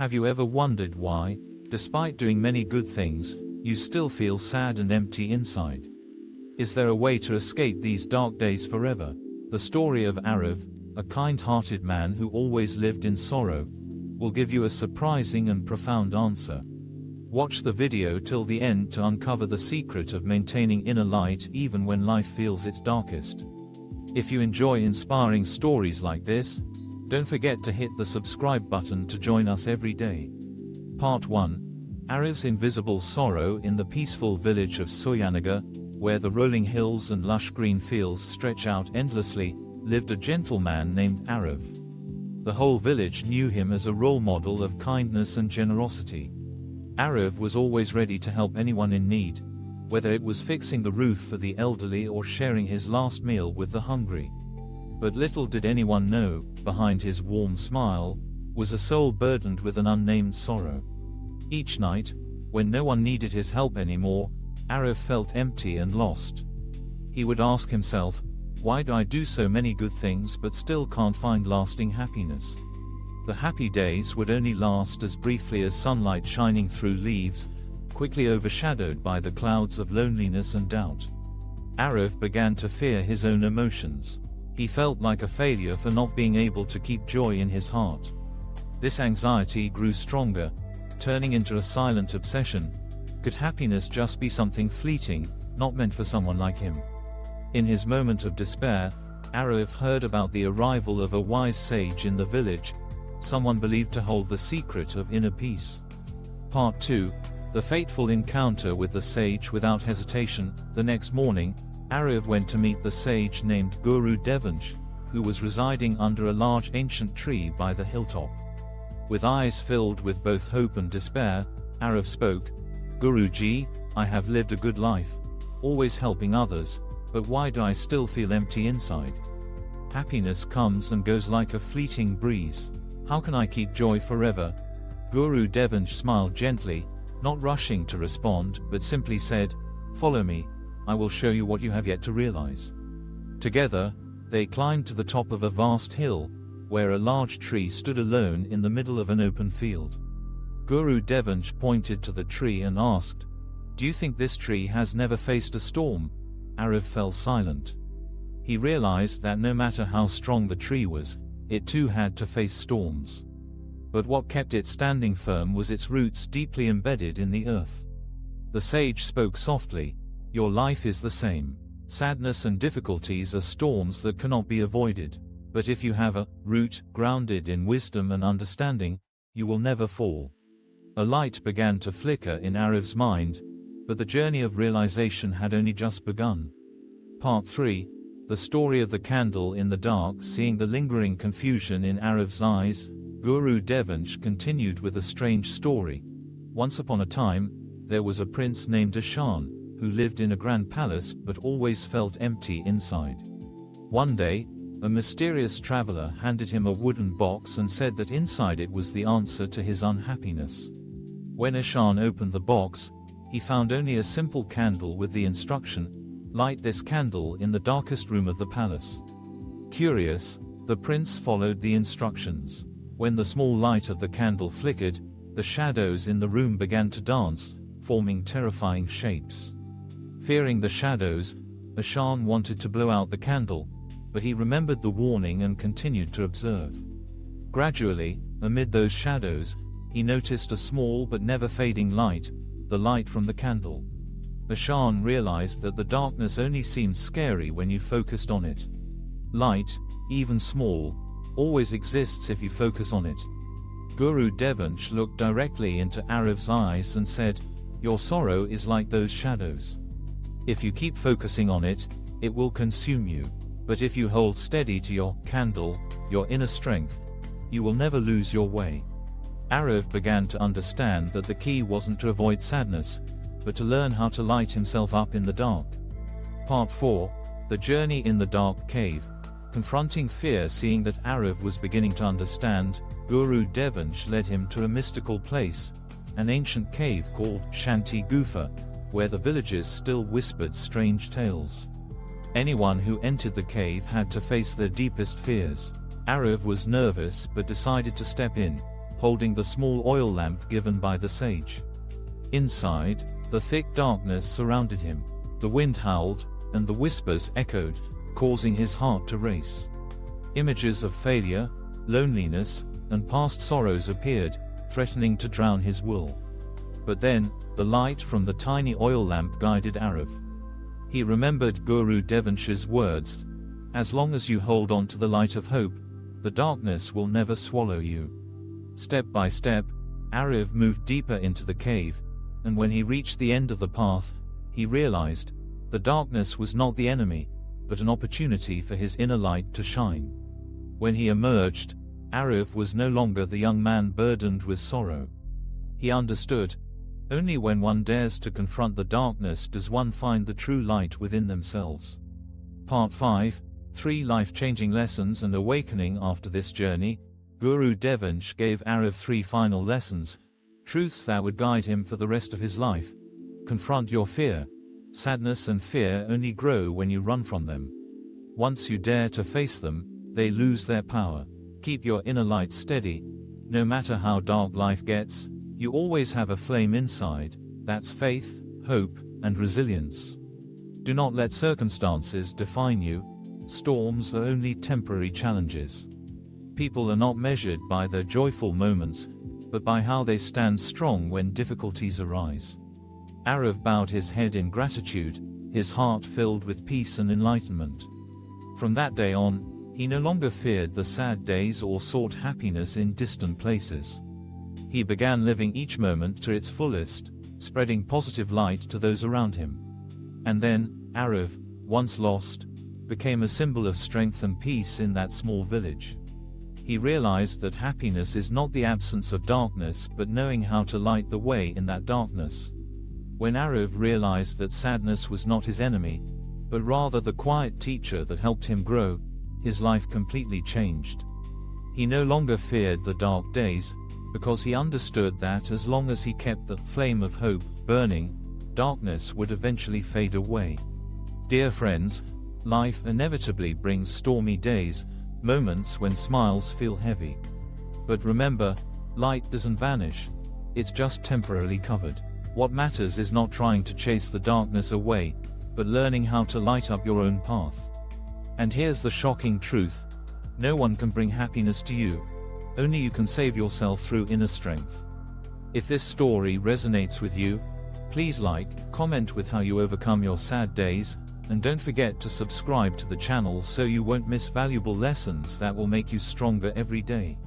Have you ever wondered why, despite doing many good things, you still feel sad and empty inside? Is there a way to escape these dark days forever? The story of Arav, a kind-hearted man who always lived in sorrow, will give you a surprising and profound answer. Watch the video till the end to uncover the secret of maintaining inner light even when life feels its darkest. If you enjoy inspiring stories like this, don't forget to hit the subscribe button to join us every day. Part 1. Arav's invisible sorrow. In the peaceful village of Suryanagar, where the rolling hills and lush green fields stretch out endlessly, lived a gentle man named Arav. The whole village knew him as a role model of kindness and generosity. Arav was always ready to help anyone in need, whether it was fixing the roof for the elderly or sharing his last meal with the hungry. But little did anyone know, behind his warm smile, was a soul burdened with an unnamed sorrow. Each night, when no one needed his help anymore, Arav felt empty and lost. He would ask himself, why do I do so many good things but still can't find lasting happiness? The happy days would only last as briefly as sunlight shining through leaves, quickly overshadowed by the clouds of loneliness and doubt. Arav began to fear his own emotions. He felt like a failure for not being able to keep joy in his heart. This anxiety grew stronger, turning into a silent obsession. Could happiness just be something fleeting, not meant for someone like him? In his moment of despair, Arav heard about the arrival of a wise sage in the village, someone believed to hold the secret of inner peace. Part 2. The fateful encounter with the sage. Without hesitation, the next morning, Arav went to meet the sage named Guru Devanch, who was residing under a large ancient tree by the hilltop. With eyes filled with both hope and despair, Arav spoke, "Guruji, I have lived a good life, always helping others, but why do I still feel empty inside? Happiness comes and goes like a fleeting breeze. How can I keep joy forever?" Guru Devanch smiled gently, not rushing to respond, but simply said, "Follow me, I will show you what you have yet to realize." Together, they climbed to the top of a vast hill, where a large tree stood alone in the middle of an open field. Guru Devanch pointed to the tree and asked, "Do you think this tree has never faced a storm?" Arav fell silent. He realized that no matter how strong the tree was, it too had to face storms. But what kept it standing firm was its roots deeply embedded in the earth. The sage spoke softly, "Your life is the same. Sadness and difficulties are storms that cannot be avoided. But if you have a root grounded in wisdom and understanding, you will never fall." A light began to flicker in Arav's mind, but the journey of realization had only just begun. Part 3. The story of the candle in the dark. Seeing the lingering confusion in Arav's eyes, Guru Devanch continued with a strange story. Once upon a time, there was a prince named Ashan, who lived in a grand palace but always felt empty inside. One day, a mysterious traveler handed him a wooden box and said that inside it was the answer to his unhappiness. When Ashan opened the box, he found only a simple candle with the instruction, "Light this candle in the darkest room of the palace." Curious, the prince followed the instructions. When the small light of the candle flickered, the shadows in the room began to dance, forming terrifying shapes. Fearing the shadows, Ashan wanted to blow out the candle, but he remembered the warning and continued to observe. Gradually, amid those shadows, he noticed a small but never-fading light, the light from the candle. Ashan realized that the darkness only seemed scary when you focused on it. Light, even small, always exists if you focus on it. Guru Devanch looked directly into Arav's eyes and said, "Your sorrow is like those shadows. If you keep focusing on it, it will consume you. But if you hold steady to your candle, your inner strength, you will never lose your way." Arav began to understand that the key wasn't to avoid sadness, but to learn how to light himself up in the dark. Part 4. The journey in the dark cave. Confronting fear. Seeing that Arav was beginning to understand, Guru Devanch led him to a mystical place, an ancient cave called Shanti Gufa, where the villagers still whispered strange tales. Anyone who entered the cave had to face their deepest fears. Arav was nervous but decided to step in, holding the small oil lamp given by the sage. Inside, the thick darkness surrounded him. The wind howled, and the whispers echoed, causing his heart to race. Images of failure, loneliness, and past sorrows appeared, threatening to drown his will. But then, the light from the tiny oil lamp guided Arav. He remembered Guru Devanch's words, "As long as you hold on to the light of hope, the darkness will never swallow you." Step by step, Arav moved deeper into the cave, and when he reached the end of the path, he realized the darkness was not the enemy, but an opportunity for his inner light to shine. When he emerged, Arav was no longer the young man burdened with sorrow. He understood, only when one dares to confront the darkness does one find the true light within themselves. Part 5, 3 Life-Changing Lessons and Awakening. After this journey, Guru Devanch gave Arav 3 final lessons, truths that would guide him for the rest of his life. Confront your fear. Sadness and fear only grow when you run from them. Once you dare to face them, they lose their power. Keep your inner light steady. No matter how dark life gets, you always have a flame inside. That's faith, hope, and resilience. Do not let circumstances define you. Storms are only temporary challenges. People are not measured by their joyful moments, but by how they stand strong when difficulties arise. Arav bowed his head in gratitude, his heart filled with peace and enlightenment. From that day on, he no longer feared the sad days or sought happiness in distant places. He began living each moment to its fullest, spreading positive light to those around him. And then, Arav, once lost, became a symbol of strength and peace in that small village. He realized that happiness is not the absence of darkness but knowing how to light the way in that darkness. When Arav realized that sadness was not his enemy, but rather the quiet teacher that helped him grow, his life completely changed. He no longer feared the dark days, because he understood that as long as he kept the flame of hope burning, darkness would eventually fade away. Dear friends, life inevitably brings stormy days, moments when smiles feel heavy. But remember, light doesn't vanish, it's just temporarily covered. What matters is not trying to chase the darkness away, but learning how to light up your own path. And here's the shocking truth: no one can bring happiness to you. Only you can save yourself through inner strength. If this story resonates with you, please like, comment with how you overcome your sad days, and don't forget to subscribe to the channel so you won't miss valuable lessons that will make you stronger every day.